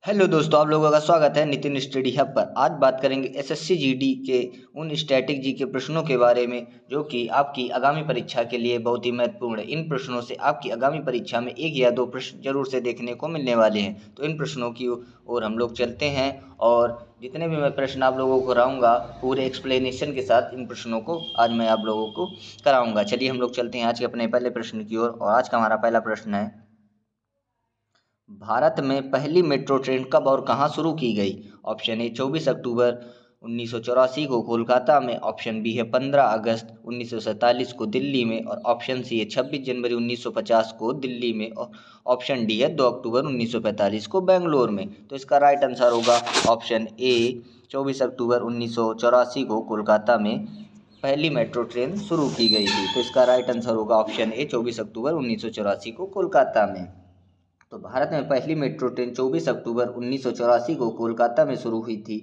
Hello दोस्तों, आप लोगों का स्वागत है नितिन स्टडी हब पर। आज बात करेंगे एसएससी जीडी के उन स्टैटिक जी के प्रश्नों के बारे में जो कि आपकी आगामी परीक्षा के लिए बहुत ही महत्वपूर्ण है। इन प्रश्नों से आपकी आगामी परीक्षा में एक या दो प्रश्न जरूर से देखने को मिलने वाले हैं। तो इन प्रश्नों की ओर हम लोग चलते हैं और जितने भी मैं प्रश्न आप लोगों को कराऊंगा पूरे एक्सप्लेनेशन के साथ इन प्रश्नों को आज मैं आप लोगों को कराऊंगा। चलिए हम लोग चलते हैं आज के अपने पहले प्रश्न की ओर। और आज का हमारा पहला प्रश्न है, भारत में पहली मेट्रो ट्रेन कब और कहां शुरू की गई? ऑप्शन ए 24 अक्टूबर 1984 को कोलकाता में, ऑप्शन बी है 15 अगस्त 1947 को दिल्ली में, और ऑप्शन सी है 26 जनवरी 1950 को दिल्ली में, और ऑप्शन डी है 2 अक्टूबर 1945 को बेंगलोर में। तो इसका राइट आंसर होगा ऑप्शन ए 24 अक्टूबर 1984 को कोलकाता में पहली मेट्रो ट्रेन शुरू की गई थी। तो इसका राइट आंसर होगा ऑप्शन ए 24 अक्टूबर 1984 को कोलकाता में। तो भारत में पहली मेट्रो ट्रेन 24 अक्टूबर 1984 को कोलकाता में शुरू हुई थी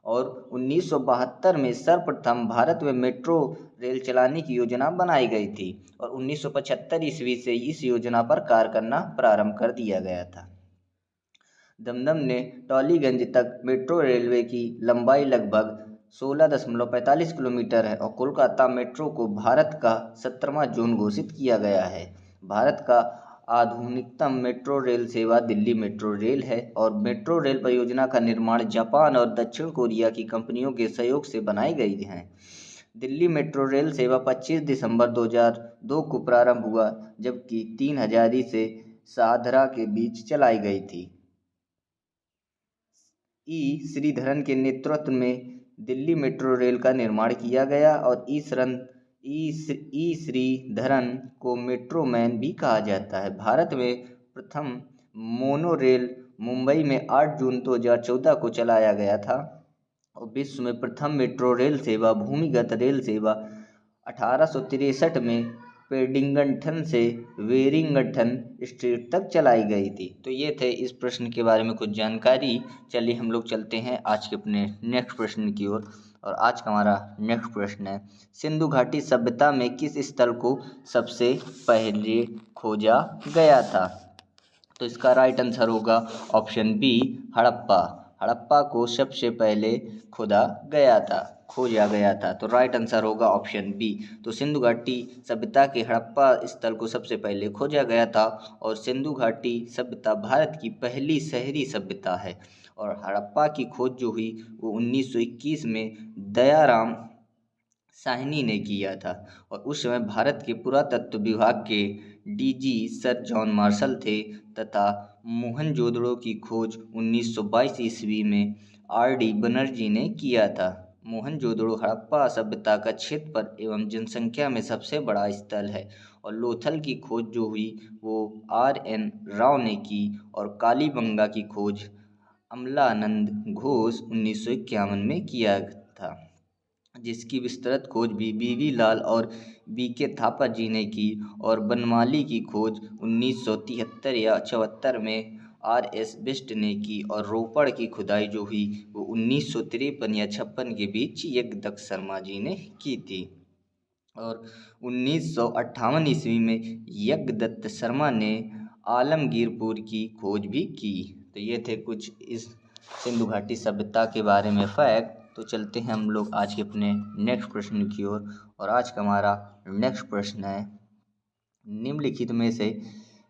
और 1972 में सर्वप्रथम भारत में मेट्रो रेल चलाने की योजना बनाई गई थी और 1975 ईस्वी से इस योजना पर कार्य करना प्रारंभ कर दिया गया था। दमदम ने टॉलीगंज तक मेट्रो रेलवे की लंबाई लगभग 16.45 किलोमीटर है और कोलकाता मेट्रो को भारत का 17वां जोन घोषित किया गया है। भारत का आधुनिकतम मेट्रो रेल सेवा दिल्ली मेट्रो रेल है और मेट्रो रेल परियोजना का निर्माण जापान और दक्षिण कोरिया की कंपनियों के सहयोग से बनाई गई है। दिल्ली मेट्रो रेल सेवा 25 दिसंबर 2002 को प्रारंभ हुआ, जबकि 3 हजारी से साधरा के बीच चलाई गई थी। ई श्रीधरन के नेतृत्व में दिल्ली मेट्रो रेल का निर्माण किया गया और ई श्रीधरन को मेट्रो मैन भी कहा जाता है। भारत में प्रथम मोनो रेल मुंबई में 8 जून 2014 को चलाया गया था और विश्व में प्रथम मेट्रो रेल सेवा भूमिगत रेल सेवा 1863 में पेडिंगटन से वेरिंगटन स्ट्रीट तक चलाई गई थी। तो ये थे इस प्रश्न के बारे में कुछ जानकारी। चलिए हम लोग चलते हैं आज के अपने नेक्स्ट प्रश्न की ओर। और आज का हमारा नेक्स्ट प्रश्न है, सिंधु घाटी सभ्यता में किस स्थल को सबसे पहले खोजा गया था? तो इसका राइट आंसर होगा ऑप्शन बी हड़प्पा। हड़प्पा को सबसे पहले खोजा गया था। तो राइट आंसर होगा ऑप्शन बी। तो सिंधु घाटी सभ्यता के हड़प्पा स्थल को सबसे पहले खोजा गया था और सिंधु घाटी सभ्यता भारत की पहली शहरी सभ्यता है और हड़प्पा की खोज जो हुई वो 1921 में दयाराम साहनी ने किया था और उस समय भारत के पुरातत्व विभाग के डीजी सर जॉन मार्शल थे तथा मोहनजोदड़ो की खोज 1922 ईस्वी में आर.डी. बनर्जी ने किया था। मोहनजोदड़ो हड़प्पा सभ्यता का क्षेत्रफल एवं जनसंख्या में सबसे बड़ा स्थल है और लोथल की खोज जो हुई वो आर.एन. राव ने की और कालीबंगा की खोज अमलानंद घोष 1951 में किया था, जिसकी विस्तृत खोज भी बीवी लाल और बीके थापा जी ने की और बनमाली की खोज 1973 या 74 में आर.एस. बिष्ट ने की और रोपड़ की खुदाई जो हुई वो 1953 या 56 के बीच यज्ञदत्त शर्मा जी ने की थी और 1958 ईस्वी में यज्ञदत्त शर्मा ने आलमगीरपुर की खोज भी की। तो ये थे कुछ इस सिंधु घाटी सभ्यता के बारे में फैक्ट। तो चलते हैं हम लोग आज के अपने नेक्स्ट प्रश्न की ओर। और आज का हमारा नेक्स्ट प्रश्न है, निम्नलिखित में से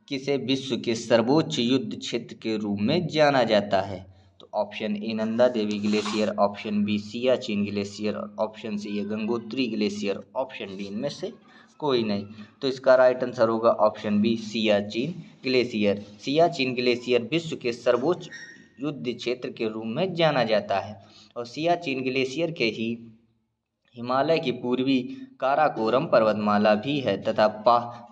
किसे विश्व के सर्वोच्च युद्ध क्षेत्र के रूप में जाना जाता है? तो option A Nanda Devi glacier, option B Siachen glacier, option C है गंगोत्री ग्लेशियर, ऑप्शन डी इनमें से कोई नहीं। तो इसका राइट आंसर होगा option B Siachen glacier. Siachen glacier विश्व के सर्वोच्च युद्ध क्षेत्र के रूप में जाना जाता है और सियाचिन ग्लेशियर के ही हिमालय की पूर्वी काराकोरम पर्वतमाला भी है तथा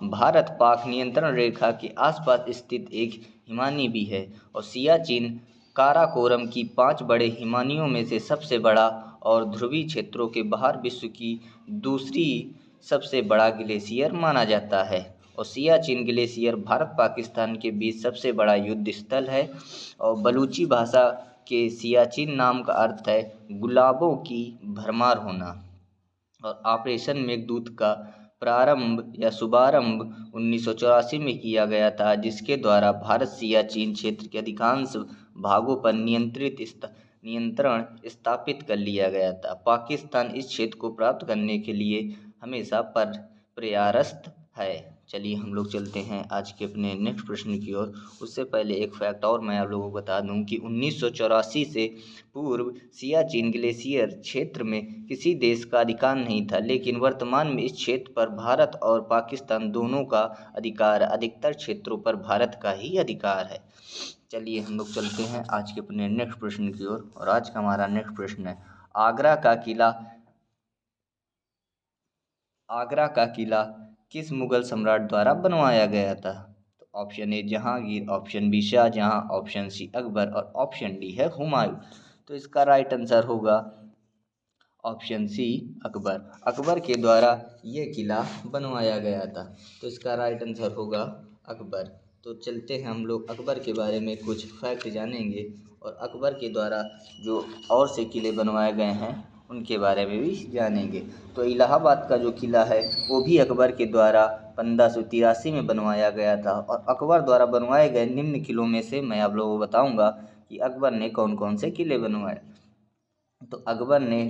भारत पाक नियंत्रण रेखा के आसपास स्थित एक हिमानी भी है और सियाचिन काराकोरम की 5 बड़े हिमानियों में से सबसे बड़ा और ध्रुवीय क्षेत्रों के बाहर विश्व की दूसरी सबसे बड़ा ग्लेशियर माना जाता है और सियाचिन ग्लेशियर भारत पाकिस्तान के बीच सबसे बड़ा युद्ध स्थल है और बलूची भाषा के सियाचिन नाम का अर्थ है गुलाबों की भरमार होना और ऑपरेशन मेघदूत का प्रारंभ या शुभारंभ 1984 में किया गया था, जिसके द्वारा भारत सियाचिन क्षेत्र के अधिकांश भागों पर नियंत्रण स्थापित कर लिया गया था। पाकिस्तान इस क्षेत्र को प्राप्त करने के लिए हमेशा प्रयासरत है। चलिए हम लोग चलते हैं आज के अपने नेक्स्ट प्रश्न की ओर। उससे पहले एक फैक्ट और मैं आप लोगों को बता दूं कि 1984 से पूर्व सियाचिन ग्लेशियर क्षेत्र में किसी देश का अधिकार नहीं था, लेकिन वर्तमान में इस क्षेत्र पर भारत और पाकिस्तान दोनों का अधिकार, अधिकतर क्षेत्रों पर भारत का ही अधिकार है। चलिए हम लोग चलते हैं आज के अपने नेक्स्ट प्रश्न की ओर। और आज का हमारा नेक्स्ट प्रश्न है, आगरा का किला किस मुगल सम्राट द्वारा बनवाया गया था? तो option A Jahangir, option B Shahjahan, option C Akbar और ऑप्शन डी है हुमायूं। तो इसका राइट आंसर होगा ऑप्शन सी अकबर। अकबर के द्वारा ये किला बनवाया गया था, तो इसका राइट आंसर होगा अकबर। तो चलते हैं हम लोग अकबर के बारे में कुछ फैक्ट जानेंगे और अकबर के द्वारा जो और से किले बनवाए गए हैं उनके बारे में भी जानेंगे। तो इलाहाबाद का जो किला है वो भी अकबर के द्वारा 1583 में बनवाया गया था। और अकबर द्वारा बनवाए गए निम्न किलों में से मैं आप लोगों को बताऊंगा कि अकबर ने कौन कौन से किले बनवाए। तो अकबर ने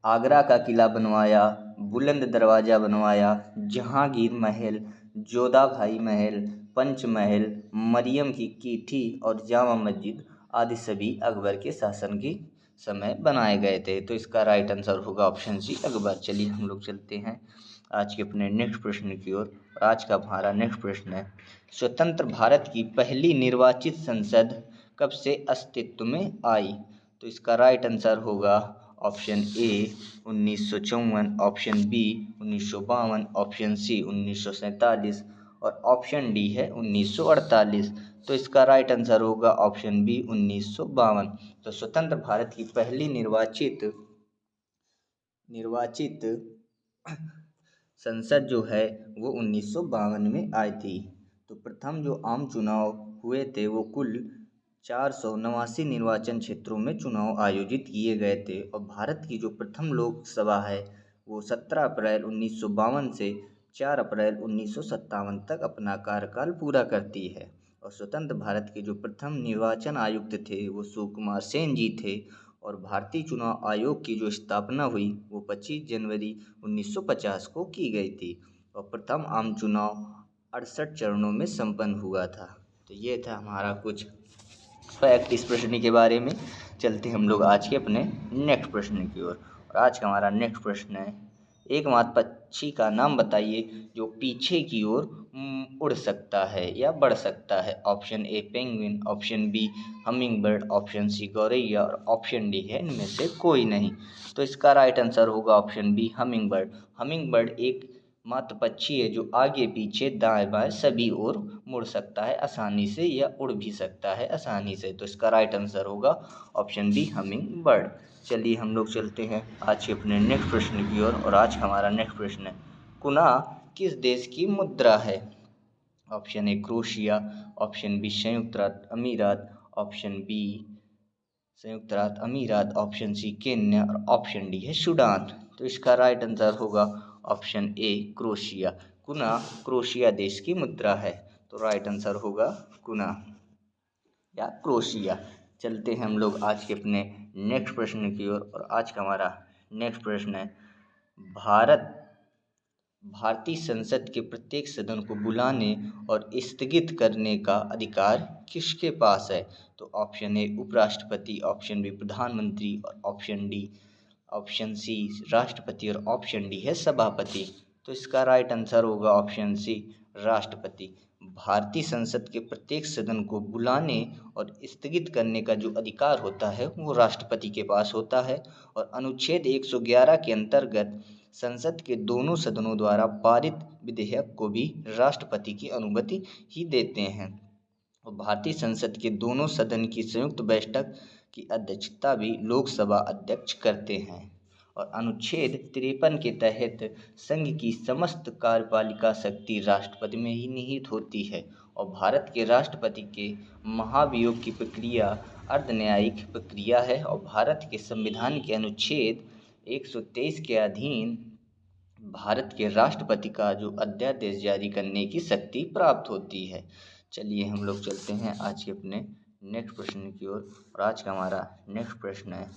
आगरा का किला बनवाया, बुलंद दरवाज़ा बनवाया, जहांगीर महल, जोधा भाई महल, पंच महल, मरियम की कीठी और जामा मस्जिद आदि सभी अकबर के शासन के समय बनाए गए थे। तो इसका राइट आंसर होगा ऑप्शन सी अकबर। चलिए हम लोग चलते हैं आज के अपने नेक्स्ट प्रश्न की ओर। आज का हमारा नेक्स्ट प्रश्न है, स्वतंत्र भारत की पहली निर्वाचित संसद कब से अस्तित्व में आई? तो इसका राइट आंसर होगा option A 1954, option B 1952, option C 1947 और ऑप्शन डी है 1948। तो इसका राइट आंसर होगा ऑप्शन बी 1952। तो स्वतंत्र भारत की पहली निर्वाचित संसद जो है वो 1952 में आई थी। तो प्रथम जो आम चुनाव हुए थे वो कुल 489 निर्वाचन क्षेत्रों में चुनाव आयोजित किए गए थे। और भारत की जो प्रथम लोकसभा है वो 17 अप्रैल 1952 से 4 अप्रैल 1957 तक अपना कार्यकाल पूरा करती है। और स्वतंत्र भारत के जो प्रथम निर्वाचन आयुक्त थे वो सुकुमार सेन जी थे। और भारतीय चुनाव आयोग की जो स्थापना हुई वो 25 जनवरी 1950 को की गई थी। और प्रथम आम चुनाव 68 चरणों में संपन्न हुआ था। तो ये था हमारा कुछ फैक्ट इस प्रश्न के बारे में। चलते हम लोग आज के अपने नेक्स्ट प्रश्न की ओर। और आज का हमारा नेक्स्ट प्रश्न है, एकमात्र पक्षी का नाम बताइए जो पीछे की ओर उड़ सकता है या बढ़ सकता है। Option A penguin, option B humming bird, option C गौरैया और ऑप्शन डी है इनमें से कोई नहीं। तो इसका राइट आंसर होगा option B humming bird. Humming bird एक मात्र पक्षी है जो आगे पीछे दाएं बाएं सभी ओर मुड़ सकता है आसानी से या उड़ भी सकता है आसानी से। तो इसका राइट आंसर होगा ऑप्शन बी हमिंग बर्ड। चलिए हम लोग चलते हैं आज के अपने नेक्स्ट प्रश्न की ओर। और आज का हमारा नेक्स्ट प्रश्न है, कुना किस देश की मुद्रा है? Option A Croatia, option B संयुक्त राज्य अमीरात, ऑप्शन बी संयुक्त राज्य अमीरात, ऑप्शन सी केन्या और ऑप्शन डी है सूडान। तो इसका राइट आंसर होगा option A Croatia. Kuna Croatia देश की मुद्रा है। तो राइट आंसर होगा कुना या क्रोशिया। चलते हैं हम लोग आज के अपने नेक्स्ट प्रश्न की ओर। और आज का हमारा नेक्स्ट प्रश्न है, भारतीय संसद के प्रत्येक सदन को बुलाने और स्थगित करने का अधिकार किसके पास है? तो ऑप्शन ए उपराष्ट्रपति, ऑप्शन बी प्रधानमंत्री और ऑप्शन सी राष्ट्रपति और ऑप्शन डी है सभापति। तो इसका राइट आंसर होगा ऑप्शन सी राष्ट्रपति। भारतीय संसद के प्रत्येक सदन को बुलाने और स्थगित करने का जो अधिकार होता है वो राष्ट्रपति के पास होता है। और अनुच्छेद 111 के अंतर्गत संसद के दोनों सदनों द्वारा पारित विधेयक को भी राष्ट्रपति की अनुमति ही देते हैं। और भारतीय संसद के दोनों सदन की संयुक्त बैठक की अध्यक्षता भी लोकसभा अध्यक्ष करते हैं। और अनुच्छेद 53 के तहत संघ की समस्त कार्यपालिका शक्ति राष्ट्रपति में ही निहित होती है। और भारत के राष्ट्रपति के महाभियोग की प्रक्रिया अर्धन्यायिक प्रक्रिया है। और भारत के संविधान के अनुच्छेद 123 के अधीन भारत के राष्ट्रपति का जो अध्यादेश जारी करने की शक्ति प्राप्त होती है। चलिए हम लोग चलते हैं आज के अपने नेक्स्ट प्रश्न की ओर। और आज का हमारा नेक्स्ट प्रश्न है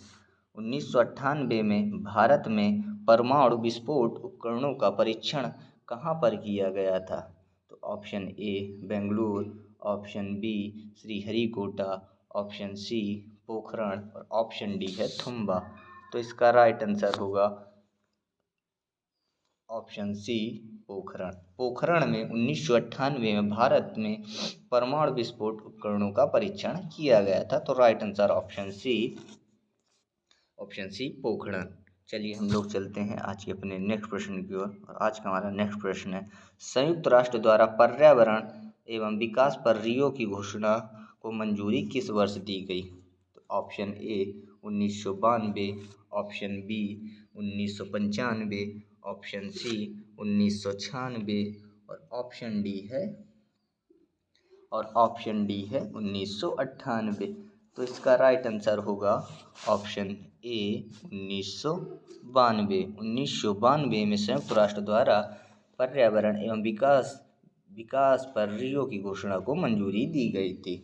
1998 में भारत में परमाणु विस्फोट उपकरणों का परीक्षण कहाँ पर किया गया था? तो option A Bengaluru, option B Sriharikota, option C Pokhran और ऑप्शन डी है थुम्बा। तो इसका राइट आंसर होगा ऑप्शन सी पोखरण। पोखरण में 1998 में भारत में परमाणु विस्फोट उपकरणों का परीक्षण किया गया था। तो right answer option C Pokhran. चलिए हम लोग चलते हैं आज के अपने नेक्स्ट प्रश्न की ओर। और आज का हमारा नेक्स्ट प्रश्न है संयुक्त राष्ट्र द्वारा पर्यावरण एवं विकास पर रियो की घोषणा को मंजूरी किस वर्ष दी गई? तो option A 1992, option B 1995, option C 1996 और ऑप्शन डी है 1998। तो इसका राइट आंसर होगा ऑप्शन ए 1992। 1992 में संयुक्त राष्ट्र द्वारा पर्यावरण एवं विकास पर रियो की घोषणा को मंजूरी दी गई थी।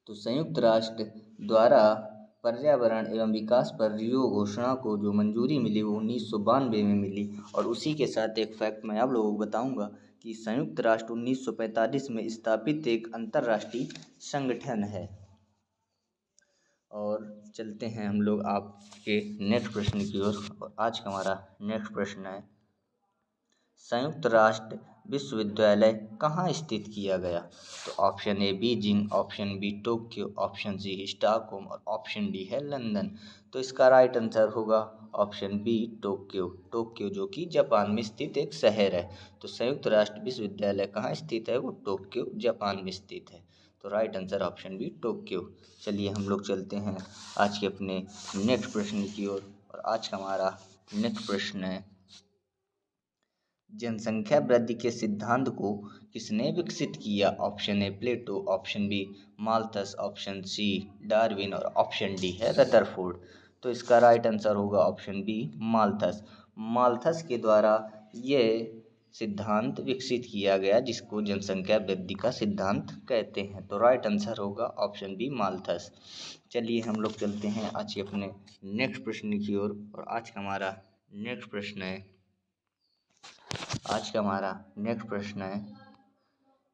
तो संयुक्त राष्ट्र द्वारा पर्यावरण एवं विकास पर रियो घोषणा को जो मंजूरी मिली वो 1992 में मिली। और उसी के साथ एक फैक्ट मैं आप लोगों को बताऊंगा कि संयुक्त राष्ट्र 1945 में स्थापित एक अंतर्राष्ट्रीय संगठन है। और चलते हैं हम लोग आपके नेक्स्ट प्रश्न की ओर। और आज का हमारा नेक्स्ट प्रश्न है संयुक्त राष्ट्र विश्वविद्यालय कहाँ स्थित किया गया? तो option A Beijing, option B Tokyo, option C Stockholm और ऑप्शन डी है लंदन। तो इसका राइट आंसर होगा ऑप्शन बी टोक्यो। टोक्यो जो कि जापान में स्थित एक शहर है। तो संयुक्त राष्ट्र विश्वविद्यालय कहाँ स्थित है? वो टोक्यो जापान में स्थित है। तो right answer option B Tokyo. चलिए हम लोग चलते हैं आज के अपने नेक्स्ट प्रश्न की ओर। और आज का हमारा नेक्स्ट प्रश्न है जनसंख्या वृद्धि के सिद्धांत को किसने विकसित किया? Option A Plato, option B Malthus, option C Darwin और ऑप्शन डी है रदरफोर्ड। तो इसका राइट आंसर होगा ऑप्शन बी माल्थस। माल्थस के द्वारा ये सिद्धांत विकसित किया गया जिसको जनसंख्या वृद्धि का सिद्धांत कहते हैं। तो राइट आंसर होगा ऑप्शन बी माल्थस। चलिए हम लोग चलते हैं आज के अपने नेक्स्ट प्रश्न की ओर। और आज का हमारा नेक्स्ट प्रश्न है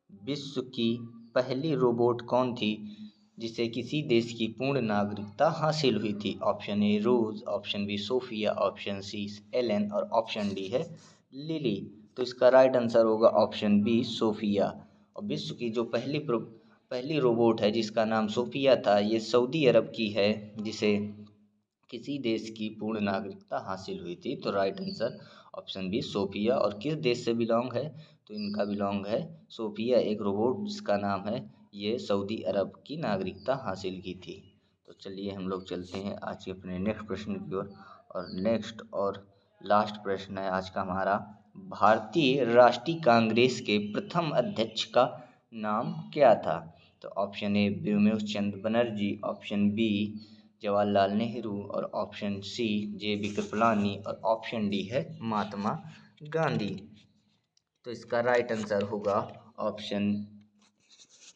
विश्व की पहली रोबोट कौन थी जिसे किसी देश की पूर्ण नागरिकता हासिल हुई थी? Option A Rose, option B Sophia, option C Alan और ऑप्शन डी है लिली। तो इसका राइट आंसर होगा ऑप्शन बी सोफिया। और विश्व की जो पहली रोबोट है जिसका नाम सोफिया था ये सऊदी अरब की है जिसे किसी देश की पूर्ण नागरिकता हासिल हुई थी। तो right answer option B Sophia. और किस देश से बिलोंग है? तो इनका बिलोंग है सोफिया एक रोबोट जिसका नाम है ये सऊदी अरब की नागरिकता हासिल की थी। तो चलिए हम लोग चलते हैं आज के अपने नेक्स्ट प्रश्न की ओर। और नेक्स्ट और लास्ट प्रश्न है आज का हमारा भारतीय राष्ट्रीय कांग्रेस के प्रथम अध्यक्ष का नाम क्या था? तो option A Byomesh Chandra Banerjee, option B Jawaharlal Nehru और ऑप्शन सी जे.बी. कृपलानी और ऑप्शन डी है महात्मा गांधी। तो इसका राइट आंसर होगा ऑप्शन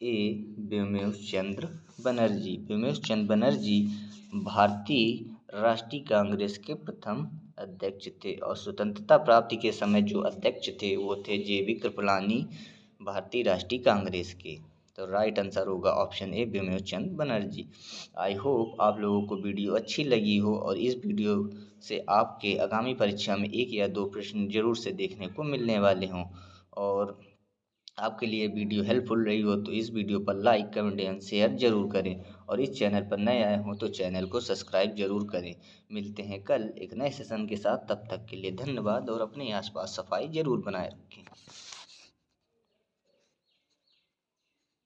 ए ब्योमेश चंद्र बनर्जी। ब्योमेश चंद्र बनर्जी भारतीय राष्ट्रीय कांग्रेस के प्रथम अध्यक्ष थे। और स्वतंत्रता प्राप्ति के समय जो अध्यक्ष थे वो थे जे.बी. कृपलानी भारतीय राष्ट्रीय कांग्रेस के। तो राइट आंसर होगा option A Byomesh Chandra Banerjee. I hope आप लोगों को वीडियो अच्छी लगी हो और इस वीडियो से आपके आगामी परीक्षा में 1 या 2 प्रश्न जरूर से देखने को मिलने वाले हों। और आपके लिए वीडियो हेल्पफुल रही हो तो इस वीडियो पर लाइक, कमेंट एंड शेयर जरूर करें। और इस चैनल पर नए आए हों तो चैनल को सब्सक्राइब जरूर करें। मिलते हैं कल एक नए सेशन के साथ। तब तक के लिए धन्यवाद और अपने आसपास सफाई जरूर बनाए रखें।